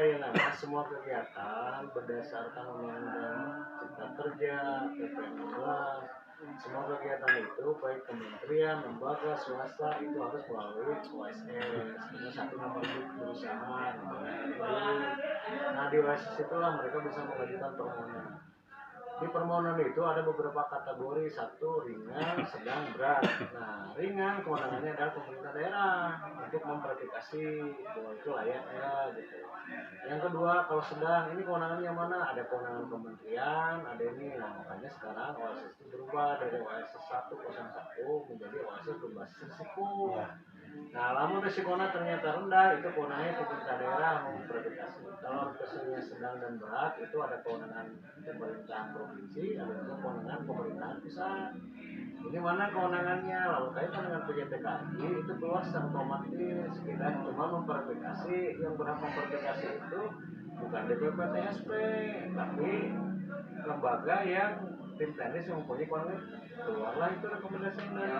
ya nama semua kegiatan berdasarkan Undang-Undang Cipta Kerja, PP 16, semua kegiatan itu baik kementerian, lembaga, swasta itu harus melalui OSS, itu satu nomor perusahaan. Nah di OSS itulah mereka bisa mengajukan permohonan. Di permohonan itu ada beberapa kategori, satu ringan, sedang, berat. Nah ringan kewenangannya adalah pemerintah daerah untuk memverifikasi bahwa itu layak ya gitu. Yang kedua kalau sedang ini kewenangannya mana? Ada kewenangan kementerian, ada ini. Nah makanya sekarang OSS itu berubah dari OSS 101 menjadi OSS berbasis risiko. Nah, lamun risikonya ternyata rendah, itu kewenangannya pemerintah daerah memverifikasi. Kalau risikonya sedang dan berat, itu ada kewenangan pemerintahan provinsi, ada juga kewenangan pemerintahan pusat. Ini mana kewenangannya? Lalu kaitan dengan PJTKI itu keluar secara otomatis. Kita cuma memverifikasi, yang berhak memverifikasi itu bukan DPP TSP, tapi lembaga yang tim teknis yang mempunyai kewenangan. Keluarlah itu rekomendasi dari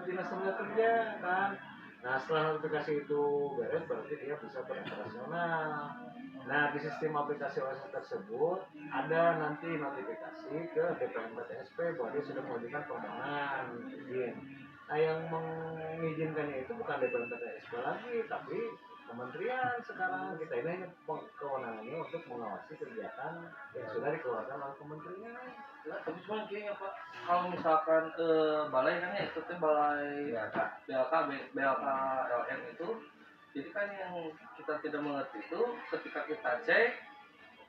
dinas tenaga kerja kan. Nah setelah notifikasi itu beres berarti dia bisa beroperasional. Nah di sistem aplikasi OSS tersebut ada nanti notifikasi ke DPM TSP bahwa dia sudah mengajukan permohonan izin. Nah yang mengizinkannya itu bukan DPM TSP lagi tapi kementerian. Sekarang kita ini hanya kewenangannya untuk mengawasi kegiatan yang sudah dikeluarkan oleh kementerian. Tapi cuma kayaknya Pak, kalau misalkan ke balai kan ya itu tuh balai BLK LN itu, jadi kan yang kita tidak mengerti itu ketika kita cek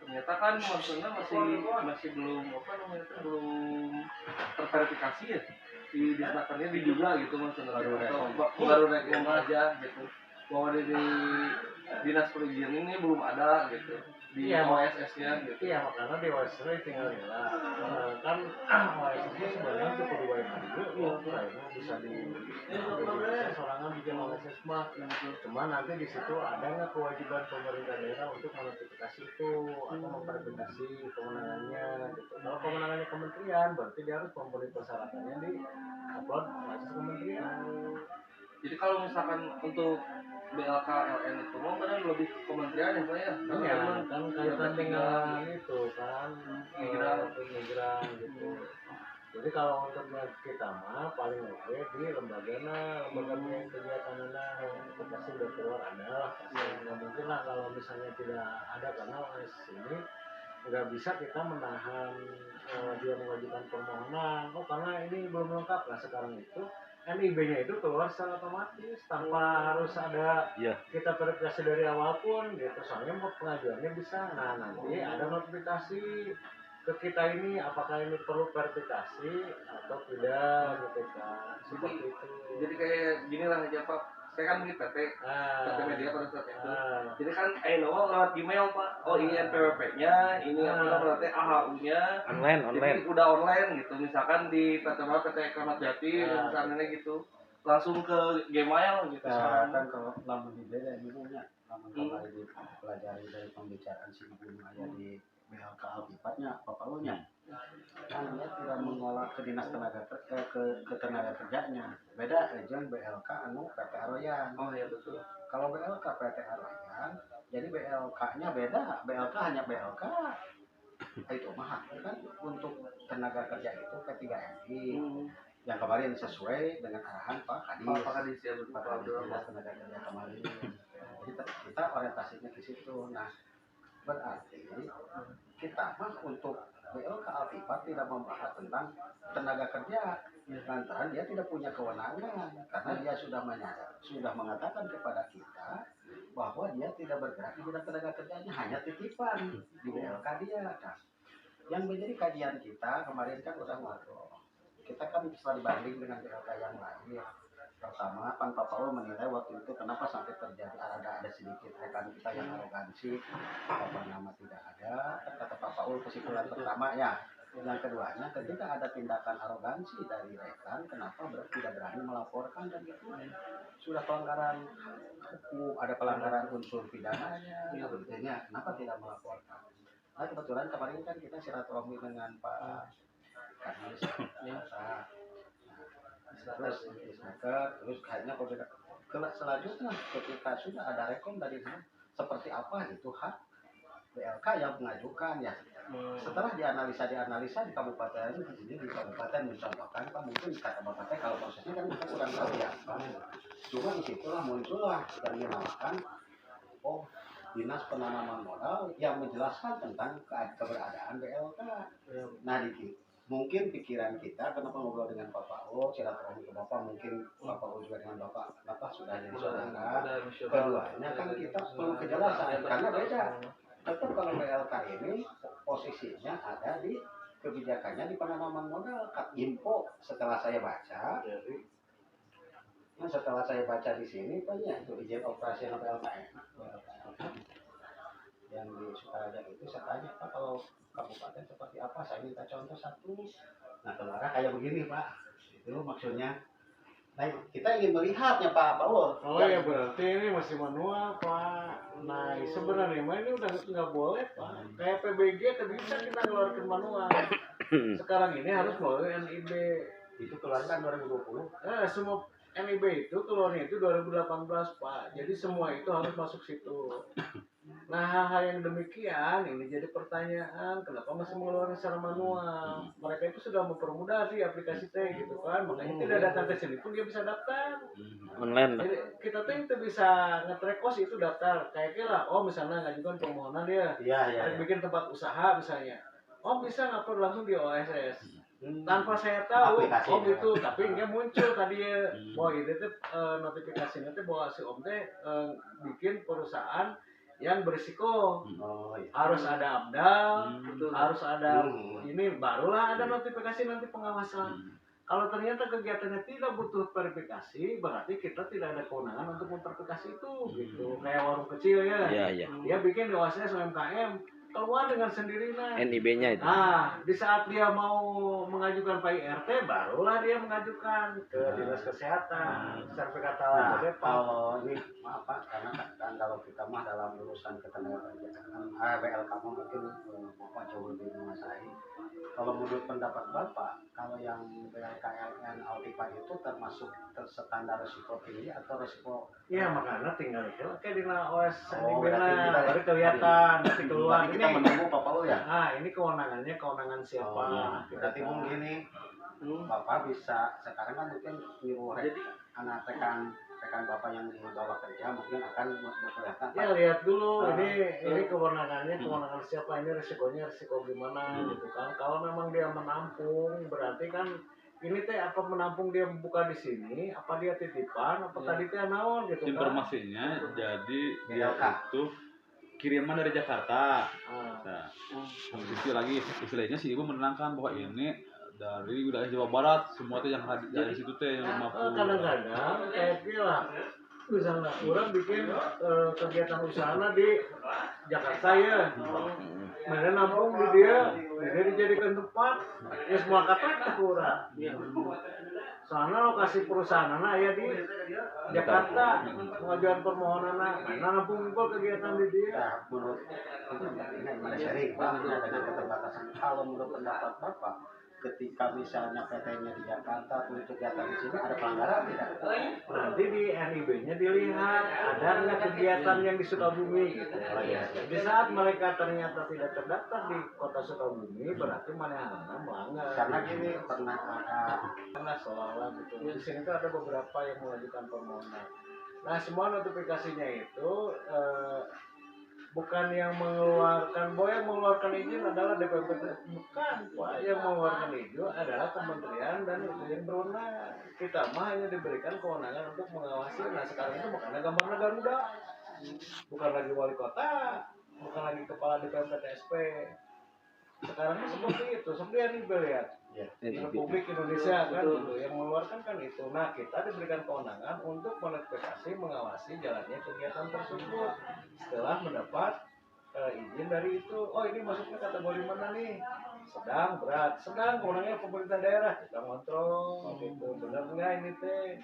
ternyata kan maksudnya masih belum apa namanya itu belum terverifikasi ya di disnakernya diduga gitu maksudnya baru rekom aja gitu bahwa di dinas perizinan ini belum ada gitu di OSS-nya gitu. Iya, makanya di OSS tinggal nilai. Kan OSS-nya sebenarnya cukup dibayar juga, bisa sorangan bikin OSS mah. Cuma nanti di situ ada nggak kewajiban pemerintah daerah untuk menotifikasi itu atau memverifikasi kewenangannya gitu. Kalau kewenangannya kementerian, berarti dia harus memenuhi persyaratannya di upload OSS kementerian. Jadi kalau misalkan untuk BLK LN itu mau benar lebih ke kementerian ya Pak ya? Iya, kan kaitan dengan itu kan migran gitu. Jadi kalau untuk kita mah paling oke di lembaga kegiatan itu pasti udah keluar ada lah. Nggak mungkin lah kalau misalnya tidak ada karena sini nggak bisa kita menahan dia mengajukan permohonan. Oh karena ini belum lengkap lah sekarang itu. NIB-nya itu keluar secara otomatis tanpa harus ada kita verifikasi dari awal pun gitu. Soalnya pengajuannya bisa. Nah nanti ada notifikasi ke kita ini apakah ini perlu verifikasi atau tidak gitu kan. Seperti itu. Jadi kayak gini lah aja Pak. Saya kan di PT media pada saat itu. Jadi kan Ainoa lewat Gmail Pak. Oh ini NPWP-nya, ini apa berarti AHU-nya. Online. Jadi udah online gitu. Misalkan di PT Kramat Jati, misalnya gitu. Langsung ke Gmail gitu. Kan kalau lama di beda ini punya, lama kembali dipelajari dari pembicaraan si ibu aja di BLK Alkifatnya, Papaunya. Kan dia tidak mengolah ke dinas tenaga ke tenaga kerjanya. Beda dengan BLK anu PT Aroyan. Oh iya betul. Kalau BLK PT Aroyan, jadi BLK-nya beda. BLK hanya BLK. Itu mah kan untuk tenaga kerja itu P3MI. Yang kemarin sesuai dengan arahan Pak Kadis ya Pak Dinas Tenaga Kerja kemarin. Jadi kita orientasinya ke situ. Nah, berarti kita mah untuk BLK Alkipat tidak membahas tentang tenaga kerja lantaran dia tidak punya kewenangan karena dia sudah mengatakan kepada kita bahwa dia tidak bergerak di bidang tenaga kerjanya, hanya titipan di BLK dia. Nah, yang menjadi kajian kita kemarin kan udah ngobrol, kita kan bisa dibanding dengan BLK yang lain. Pertama, Pan Pak Paul menilai waktu itu kenapa sampai terjadi ada sedikit rekan kita yang arogansi, apa nama tidak ada. Kata Pak Paul kesimpulan pertama ya. Yang keduanya, ketika ada tindakan arogansi dari rekan, kenapa tidak berani melaporkan dan itu sudah pelanggaran hukum, ada pelanggaran unsur pidananya, sebetulnya kenapa tidak melaporkan? Nah kebetulan kemarin kan kita silaturahmi dengan Pak Kadis, terus kayaknya selanjutnya ketika sudah ada rekom dari sana seperti apa itu hak BLK yang mengajukan ya. Setelah dianalisa di kabupaten ini di kabupaten mencontohkan Pak, mungkin di kabupaten kalau prosesnya kan kita kurang tahu ya. Cuma disitulah muncullah yang dinamakan dinas penanaman modal yang menjelaskan tentang keberadaan BLK. Nah, mungkin pikiran kita kenapa ngobrol dengan Bapak O, silaturahmi ke Bapak, mungkin Bapak O juga dengan Bapak sudah jadi saudara. Keduanya kan kita perlu kejelasan karena beda. Tetap kalau BLK ini posisinya ada di kebijakannya di penanaman modal. Info setelah saya baca, setelah saya baca di sini banyak itu izin operasional BLK yang di Sukaraja itu. Saya tanya Pak, kalau kabupaten seperti apa, saya minta contoh satu. Nah keluar kayak begini Pak, itu maksudnya. Nah kita ingin melihatnya Pak Paul. Oh ya berarti ini masih manual Pak. Nah sebenarnya ini udah nggak boleh Pak. Kayak PBG tadi bisa kita keluarkan manual. Sekarang ini harus melalui NIB. Itu keluar kan 2020. Semua NIB itu keluarnya itu 2018 Pak. Jadi semua itu harus masuk situ. Nah hal-hal yang demikian ini jadi pertanyaan, kenapa masih mengeluarkan secara manual? Mereka itu sudah mempermudah di aplikasi teh gitu kan, makanya tidak datang ke sini pun dia bisa daftar Online. jadi kita tuh itu bisa nge-track kos itu daftar kayak kira misalnya ngajukan permohonan dia Iya. bikin tempat usaha misalnya, bisa ngupload langsung di OSS tanpa saya tahu itu tapi dia muncul tadi ya bahwa itu notifikasinya tuh bahwa si teh bikin perusahaan yang berisiko. Harus ada AMDAL, harus ada ini, barulah ada notifikasi nanti pengawasan. Kalau ternyata kegiatannya tidak butuh verifikasi, berarti kita tidak ada kewenangan untuk memverifikasi itu gitu. Kayak warung kecil ya. Iya. Dia bikin di OSS UMKM, keluar dengan sendirinya. NIB-nya itu. Nah, di saat dia mau mengajukan PIRT, barulah dia mengajukan ke Dinas Kesehatan, sertifikat halal BPOM. Kalau ini maaf Pak, karena kan kalau kita mah dalam urusan ketenagakerjaan, BLK mungkin Bapak jauh lebih menguasai. Kalau menurut pendapat Bapak, kalau yang BLKLN Altiva itu termasuk standar risiko tinggi atau risiko? Iya, makanya tinggal itu kayak di OS berarti kita baru kelihatan nanti keluar. Kita menunggu Bapak lu ya? Nah, ini kewenangan siapa? Berarti Bung gini, Bapak bisa sekarang kan mungkin nyuruh anak rekan Bapak yang di bawah kerja mungkin akan memperlihatkan. Ya lihat dulu ini kewenangannya siapa, ini risiko gimana gitu kan. Kalau memang dia menampung berarti kan ini teh apa menampung dia buka di sini, apa dia titipan, apa tadi teh naon gitu kan. Informasinya jadi dia itu kiriman dari Jakarta. Nah, habis lagi istilahnya sih ibu menerangkan bahwa ini dari wilayah Jawa Barat, semua teh yang dari situ teh yang 50. Kadang-kadang kayak gila, misalnya orang bikin kegiatan usaha di Jakarta ya, mana nampung di dia dijadikan tempat, ya semua kata kurang. Soalnya lokasi perusahaan ya di Jakarta, pengajuan permohonan mana nampung kegiatan di dia. Menurut ini sering Pak, dengan keterbatasan. Kalau menurut pendapat Bapak, ketika misalnya PT-nya di Jakarta untuk kegiatan di sini ada pelanggaran tidak? Nanti di NIB-nya dilihat ada nggak kegiatan yang di Sukabumi gitu. Di saat mereka ternyata tidak terdaftar di kota Sukabumi, berarti mana melanggar. Karena gini pernah ada seolah-olah gitu. Di sini tuh ada beberapa yang mengajukan permohonan. Nah semua notifikasinya itu bukan yang mengeluarkan, yang mengeluarkan izin adalah DPPT, bukan Pak, yang mengeluarkan izin adalah kementerian dan itu yang berwenang. Kita mah hanya diberikan kewenangan untuk mengawasi. Nah sekarang itu makanya gambarnya Garuda, bukan lagi wali kota, bukan lagi kepala DPPTSP. Sekarang seperti itu, seperti yang dilihat di Republik Indonesia kan itu yang mengeluarkan kan itu. Nah kita diberikan kewenangan untuk menotifikasi, mengawasi jalannya kegiatan tersebut setelah mendapat izin dari itu. Ini masuknya kategori mana nih? Sedang, berat. Sedang kewenangannya pemerintah daerah, kita kontrol gitu. Benar nggak ini teh?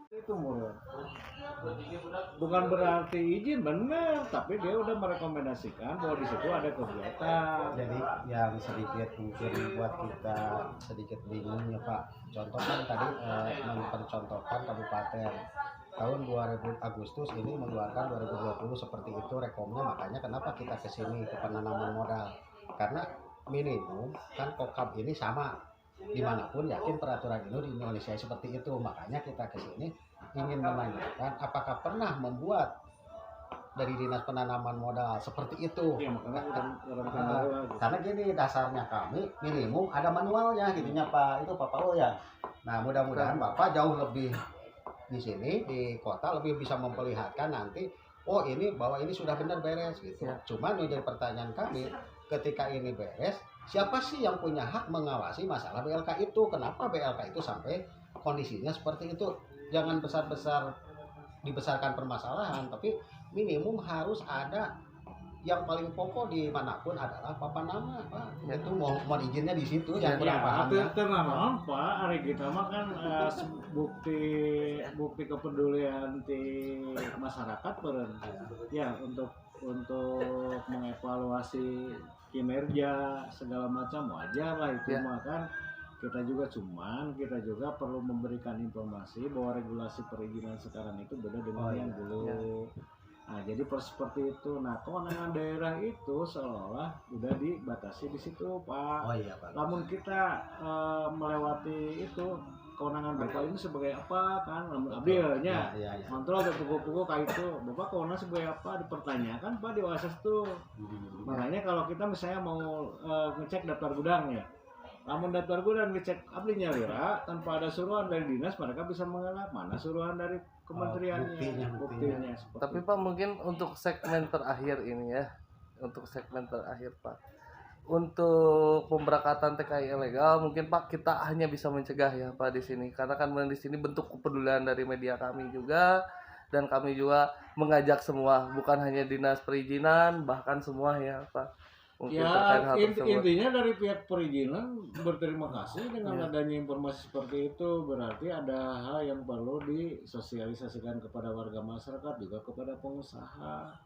Itu murah. Bukan berarti izin benar, tapi dia udah merekomendasikan bahwa di situ ada kegiatan. Jadi yang sedikit mungkin buat kita sedikit bingung ya Pak. Contoh kan tadi mempercontohkan kabupaten. tahun 2000 Agustus ini mengeluarkan 2020 seperti itu rekomnya, makanya kenapa kita ke sini ke penanaman modal, karena minimum kan kokab ini sama dimanapun, yakin peraturan itu di Indonesia seperti itu, makanya kita ke sini ingin menanyakan apakah pernah membuat dari dinas penanaman modal seperti itu. Iya, Karena gini dasarnya kami minimum ada manualnya gitunya Pak, itu Pak Paul ya. Nah mudah-mudahan Bapak jauh lebih di sini di kota lebih bisa memperlihatkan nanti, oh ini bahwa ini sudah benar beres gitu. Cuman yang jadi pertanyaan kami, ketika ini beres, siapa sih yang punya hak mengawasi masalah BLK itu? Kenapa BLK itu sampai kondisinya seperti itu? Jangan besar-besar dibesarkan permasalahan, tapi minimum harus ada yang paling pokok dimanapun adalah papan nama Pak. Itu mau izinnya di situ yang kurang paham ya. Tenang Pak, hari kita mah kan bukti kepedulian di masyarakat beren. Ya untuk mengevaluasi kinerja segala macam wajar lah itu mah kan. Kita juga perlu memberikan informasi bahwa regulasi perizinan sekarang itu beda dengan yang dulu. Nah, jadi seperti itu. Nah, kewenangan daerah itu seolah udah dibatasi di situ, Pak. Oh iya, Pak. Namun kita melewati itu, kewenangan Bapak ini sebagai apa kan? Ambilnya, kontrol ke pukul-pukul kayak itu. Bapak kewenangan sebagai apa? Dipertanyakan, Pak, di OSS tuh. Makanya kalau kita misalnya mau ngecek daftar gudang ya, namun daftar gudang ngecek abdinya lira tanpa ada suruhan dari dinas, mereka bisa mengelak mana suruhan dari kementeriannya, buktinya. Tapi Pak mungkin untuk segmen terakhir ini ya, Pak, untuk pemberangkatan TKI ilegal mungkin Pak kita hanya bisa mencegah ya Pak di sini, karena kan di sini bentuk kepedulian dari media kami juga, dan kami juga mengajak semua, bukan hanya dinas perizinan, bahkan semua ya Pak. Mungkin ya intinya dari pihak perizinan berterima kasih dengan adanya informasi seperti itu, berarti ada hal yang perlu disosialisasikan kepada warga masyarakat juga kepada pengusaha.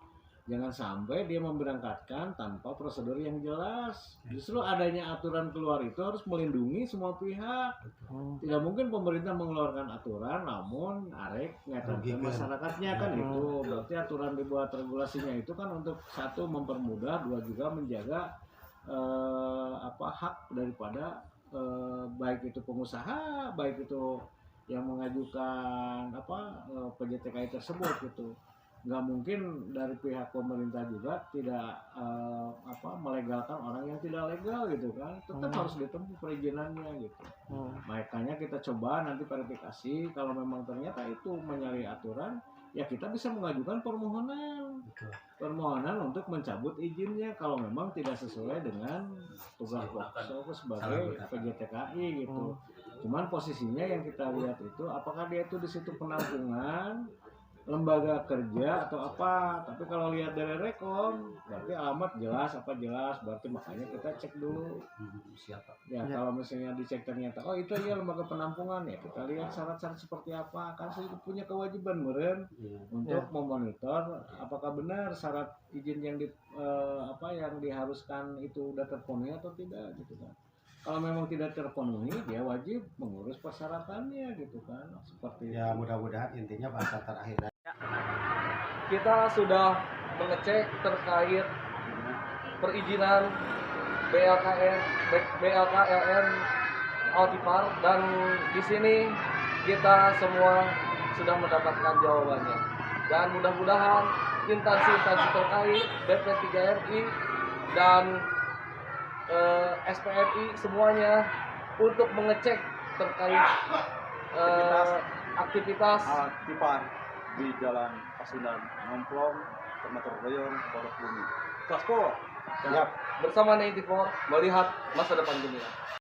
Jangan sampai dia memberangkatkan tanpa prosedur yang jelas. Justru adanya aturan keluar itu harus melindungi semua pihak. Tidak mungkin pemerintah mengeluarkan aturan namun arek ngatakan masyarakatnya kan itu. Berarti aturan dibuat regulasinya itu kan untuk satu mempermudah, dua juga menjaga hak daripada baik itu pengusaha, baik itu yang mengajukan PJTKI tersebut gitu. Nggak mungkin dari pihak pemerintah juga tidak melegalkan orang yang tidak legal gitu kan, tetap harus ditempuh perizinannya gitu. Makanya kita coba nanti verifikasi, kalau memang ternyata itu menyalahi aturan ya kita bisa mengajukan permohonan untuk mencabut izinnya kalau memang tidak sesuai dengan tugas pokok sebagai PJTKI gitu. Cuman posisinya yang kita lihat itu apakah dia itu di situ penampungan lembaga kerja atau apa, tapi kalau lihat dari rekom berarti alamat jelas, berarti makanya kita cek dulu siapa ya. Kalau misalnya dicek ternyata oh itu ya lembaga penampungan, ya kita lihat syarat-syarat seperti apa, kan saya punya kewajiban untuk memonitor apakah benar syarat izin yang yang diharuskan itu udah terpenuhi atau tidak gitu kan. Kalau memang tidak terpenuhi, dia wajib mengurus persyaratannya gitu kan. Seperti ya mudah-mudahan intinya bahasa terakhir. Kita sudah mengecek terkait perizinan BLKLN Altipar, dan di sini kita semua sudah mendapatkan jawabannya. Dan mudah-mudahan instansi-instansi terkait BP3RI dan SPRI semuanya untuk mengecek terkait aktivitas Altipar di Jalan Pasundan, Ngemplong, Kecamatan Royong, Pondok Bumi. Gaspol. Bersama 94 melihat masa depan dunia.